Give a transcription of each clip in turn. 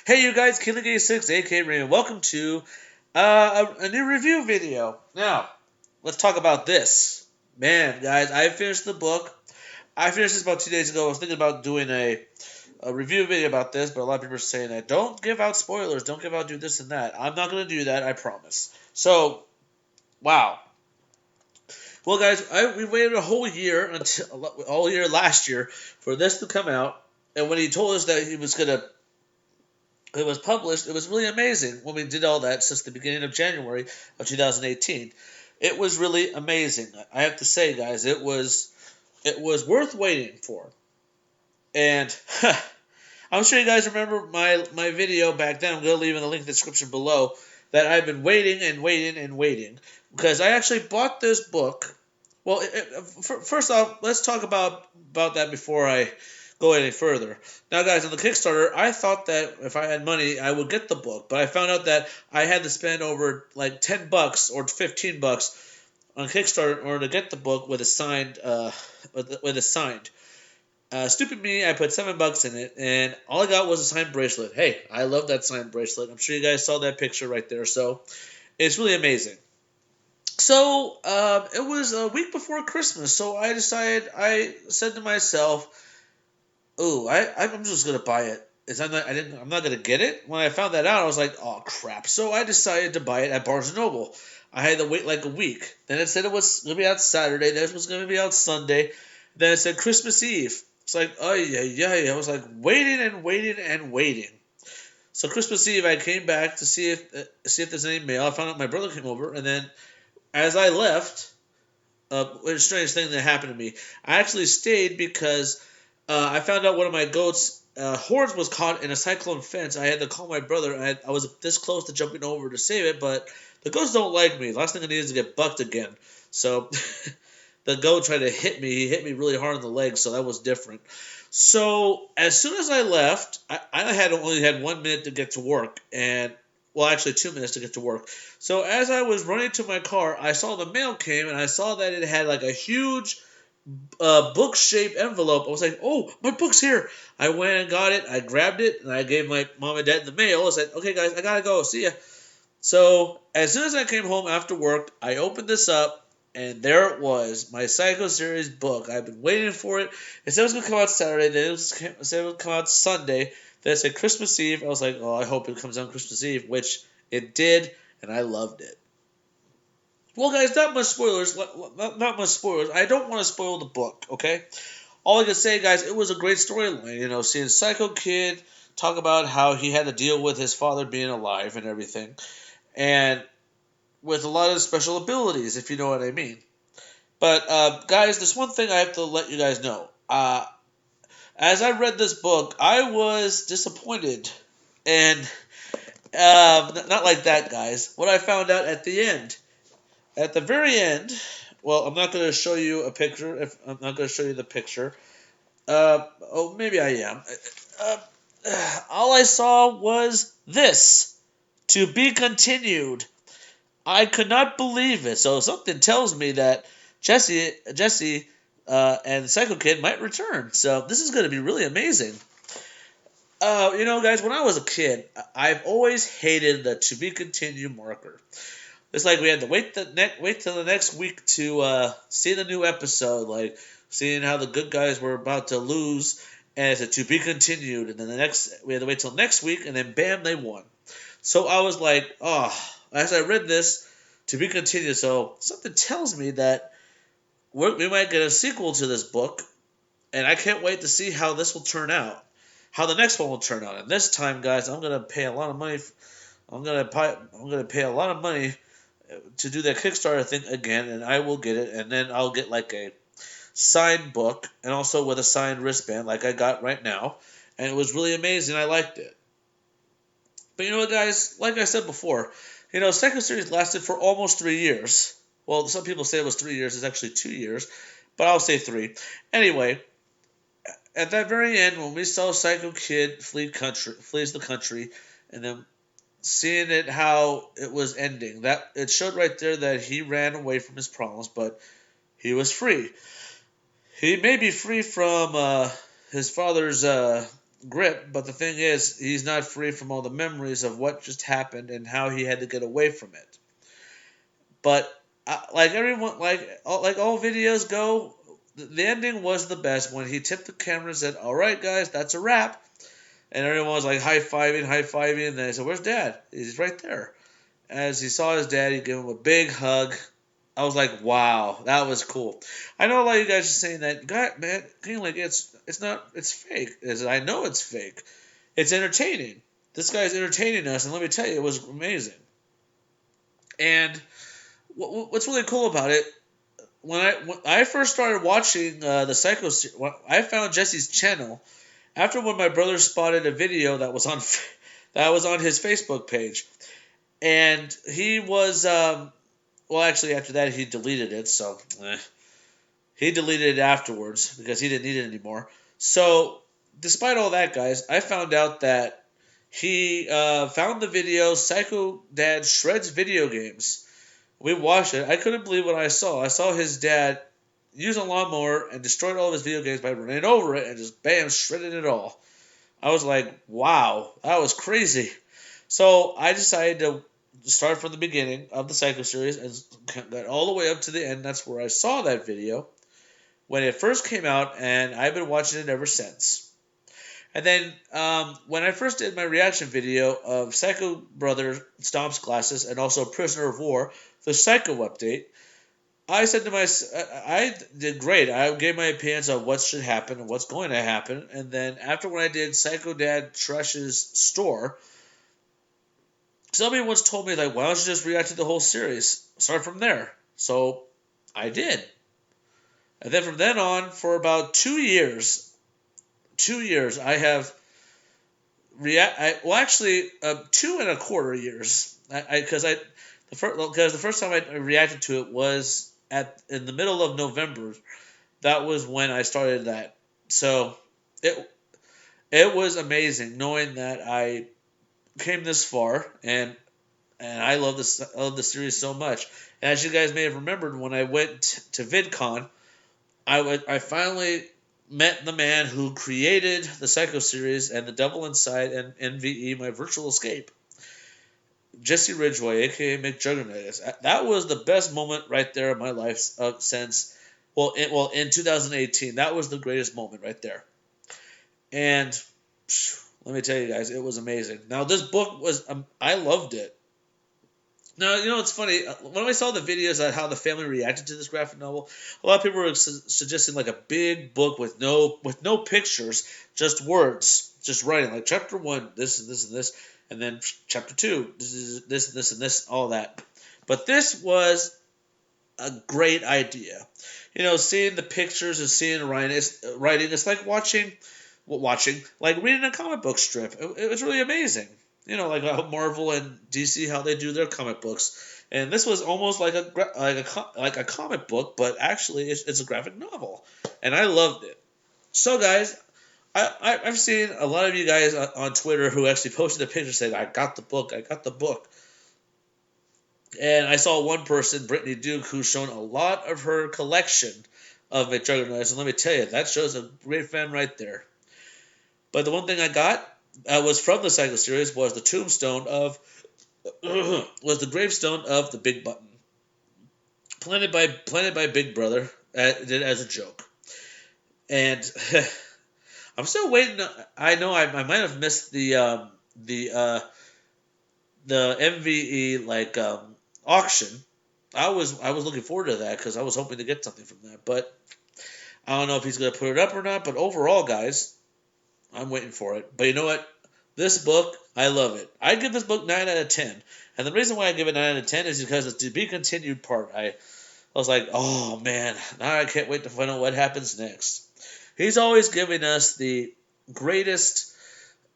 Hey you guys, Killing86, aka Raymond. Welcome to a new review video. Now, let's talk about this. Man, guys, I finished the book. I finished this about 2 days ago. I was thinking about doing a review video about this, but a lot of people are saying that don't give out spoilers, don't give out do this and that. I'm not going to do that, I promise. So, wow. Well, guys, we waited a whole year until all year last year for this to come out, and when he told us that he was going to it was published, it was really amazing when we did all that since the beginning of January of 2018. It was really amazing. I have to say, guys, it was worth waiting for. And I'm sure you guys remember my video back then. I'm going to leave in the link in the description below that I've been waiting and waiting and waiting because I actually bought this book. Well, first off, let's talk about that before I go any further. Now, guys, on the Kickstarter, I thought that if I had money, I would get the book, but I found out that I had to spend over like $10 or $15 on Kickstarter in order to get the book with a signed with a signed. Stupid me, I put $7 in it, and all I got was a signed bracelet. Hey, I love that signed bracelet. I'm sure you guys saw that picture right there. So it's really amazing. So it was a week before Christmas, so I said to myself, "Oh, I'm just gonna buy it." I'm not gonna get it. When I found that out, I was like, "Oh crap!" So I decided to buy it at Barnes and Noble. I had to wait like a week. Then it said it was gonna be out Saturday. Then it was gonna be out Sunday. Then it said Christmas Eve. It's like, oh yeah. I was like waiting and waiting and waiting. So Christmas Eve, I came back to see if there's any mail. I found out my brother came over, and then as I left, a strange thing that happened to me. I actually stayed because I found out one of my goats' horns was caught in a cyclone fence. I had to call my brother. I was this close to jumping over to save it, but the goats don't like me. Last thing I need is to get bucked again. So the goat tried to hit me. He hit me really hard in the leg, so that was different. So as soon as I left, I had only had 1 minute to get to work, and well, actually 2 minutes to get to work. So as I was running to my car, I saw the mail came, and I saw that it had like a huge book-shaped envelope. I was like, "Oh, my book's here!" I went and got it. I grabbed it, and I gave my mom and dad the mail. I said, "Okay, guys, I gotta go. See ya." So as soon as I came home after work, I opened this up, and there it was, my Psycho series book. I've been waiting for it. It said it was gonna come out Saturday. Then it said it would come out Sunday. Then it said Christmas Eve. I was like, "Oh, I hope it comes out Christmas Eve," which it did, and I loved it. Well, guys, not much spoilers. Not much spoilers. I don't want to spoil the book. Okay. All I can say, guys, it was a great storyline. Seeing Psycho Kid talk about how he had to deal with his father being alive and everything, and with a lot of special abilities, if you know what I mean. But guys, there's one thing I have to let you guys know. As I read this book, I was disappointed, and not like that, guys. What I found out at the end, at the very end. Well, I'm not going to show you a picture. If I'm not going to show you the picture. Maybe I am. Uh, all I saw was this. To be continued. I could not believe it. So something tells me that Jesse, and Psycho Kid might return. So this is going to be really amazing. Guys, when I was a kid, I've always hated the to be continued marker. It's like we had to wait till the next week to see the new episode, like seeing how the good guys were about to lose, and it said to be continued. And then we had to wait till next week, and then bam, they won. So I was like, oh, as I read this, to be continued. So something tells me that we might get a sequel to this book, and I can't wait to see how this will turn out, how the next one will turn out. And this time, guys, I'm gonna pay a lot of money. I'm gonna pay a lot of money to do that Kickstarter thing again, and I will get it, and then I'll get like a signed book, and also with a signed wristband, like I got right now, and it was really amazing. I liked it. But you know what, guys? Like I said before, Second Series lasted for almost 3 years. Well, some people say it was 3 years. It's actually 2 years, but I'll say three. Anyway, at that very end, when we saw Psycho Kid flees the country, and then seeing it how it was ending, that it showed right there that he ran away from his problems, but he was free. He may be free from his father's grip, but the thing is, he's not free from all the memories of what just happened and how he had to get away from it. But like everyone, like all videos go, the ending was the best when he tipped the camera and said, "All right, guys, that's a wrap." And everyone was like high fiving, and then I said, "Where's Dad?" He's right there. As he saw his dad, he gave him a big hug. I was like, "Wow, that was cool." I know a lot of you guys are saying that, God, man, King like it's not, it's fake. I know it's fake. It's entertaining. This guy's entertaining us, and let me tell you, it was amazing. And what's really cool about it, when I first started watching the Psycho, I found Jesse's channel after when my brother spotted a video that was on that was on his Facebook page, and he was well, actually after that he deleted it, so he deleted it afterwards because he didn't need it anymore. So despite all that, guys, I found out that he found the video Psycho Dad Shreds Video Games. We watched it. I couldn't believe what I saw. I saw his dad use a lawnmower and destroyed all of his video games by running over it and just bam, shredding it all. I was like, wow, that was crazy. So I decided to start from the beginning of the Psycho series and got all the way up to the end. That's where I saw that video when it first came out, and I've been watching it ever since. And then when I first did my reaction video of Psycho Brother Stomps Glasses and also Prisoner of War, the Psycho update, I said to myself, I did great. I gave my opinions on what should happen and what's going to happen. And then after when I did Psycho Dad Trash's Store, somebody once told me, like, why don't you just react to the whole series? Start from there. So I did. And then from then on, for about 2 years, I have well, actually, 2.25 years. Because the first time I reacted to it was in the middle of November. That was when I started that. So it was amazing knowing that I came this far, and I love this. I love the series so much. And as you guys may have remembered, when I went to VidCon, I finally met the man who created the Psycho series and The Devil Inside and NVE, My Virtual Escape. Jesse Ridgway, aka Mcjuggernuggets. That was the best moment right there in my life since, in 2018. That was the greatest moment right there. And let me tell you guys, it was amazing. Now this book was, I loved it. Now, it's funny. When I saw the videos on how the family reacted to this graphic novel, a lot of people were suggesting like a big book with no pictures, just words, just writing, like chapter 1, this and this and this, and then chapter 2, this is this and this, all that. But this was a great idea. Seeing the pictures and seeing the writing, it's like like reading a comic book strip. It was really amazing. Like how Marvel and DC, how they do their comic books, and this was almost like a comic book, but actually it's a graphic novel, and I loved it. So guys, I've seen a lot of you guys on Twitter who actually posted a picture saying, "I got the book, I got the book," and I saw one person, Brittany Duke, who's shown a lot of her collection of Mcjuggernuggets, and let me tell you, that shows a great fan right there. But the one thing I got was from the Psycho series was the tombstone of was the gravestone of the Big Button, planted by Big Brother, did as a joke. And I'm still waiting. I know I might have missed the MVE auction. I was looking forward to that because I was hoping to get something from that, but I don't know if he's gonna put it up or not. But overall, guys, I'm waiting for it. But you know what? This book, I love it. I give this book 9 out of 10. And the reason why I give it 9 out of 10 is because it's to be continued part. I was like, oh man, now I can't wait to find out what happens next. He's always giving us the greatest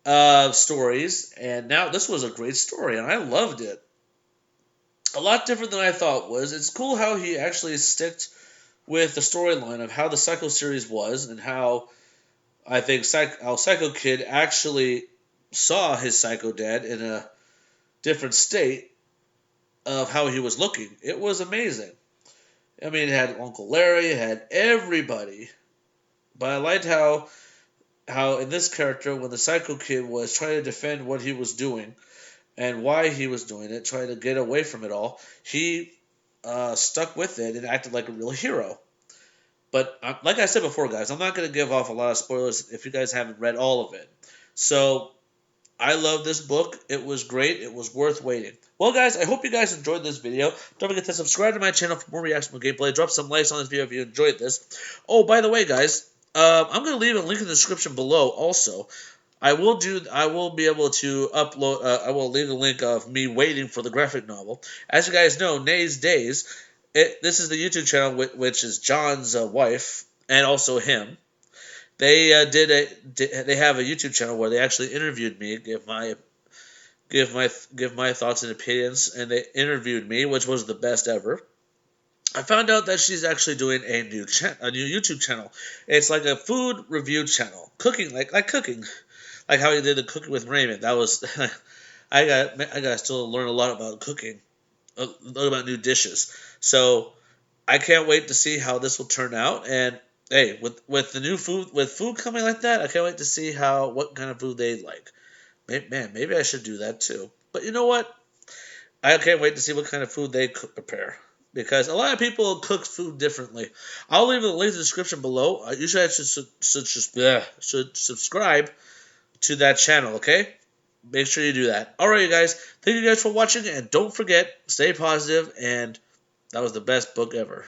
stories, and now this was a great story, and I loved it. A lot different than I thought was. It's cool how he actually sticked with the storyline of how the Psycho series was, and how I think Psycho Kid actually saw his Psycho Dad in a different state of how he was looking. It was amazing. I mean, it had Uncle Larry, it had everybody. But I liked how how in this character, when the Psycho Kid was trying to defend what he was doing and why he was doing it, trying to get away from it all, he stuck with it and acted like a real hero. But like I said before, guys, I'm not going to give off a lot of spoilers if you guys haven't read all of it. So I love this book. It was great. It was worth waiting. Well, guys, I hope you guys enjoyed this video. Don't forget to subscribe to my channel for more reaction to gameplay. Drop some likes on this video if you enjoyed this. Oh, by the way, guys, I'm going to leave a link in the description below also. I will be able to upload. I will leave the link of me waiting for the graphic novel. As you guys know, Nay's Days. This is the YouTube channel which is John's wife and also him. They they have a YouTube channel where they actually interviewed me, give my thoughts and opinions, and they interviewed me, which was the best ever. I found out that she's actually doing a new YouTube channel. It's like a food review channel, cooking like cooking, like how he did the cooking with Raymond. That was I got still learn a lot about cooking, learn about new dishes. So I can't wait to see how this will turn out. And hey, with the new food coming like that, I can't wait to see what kind of food they like. Man, maybe I should do that too. But you know what? I can't wait to see what kind of food they prepare. Because a lot of people cook food differently. I'll leave a link in the description below. You should subscribe to that channel, okay? Make sure you do that. Alright, you guys. Thank you guys for watching, and don't forget, stay positive, and that was the best book ever.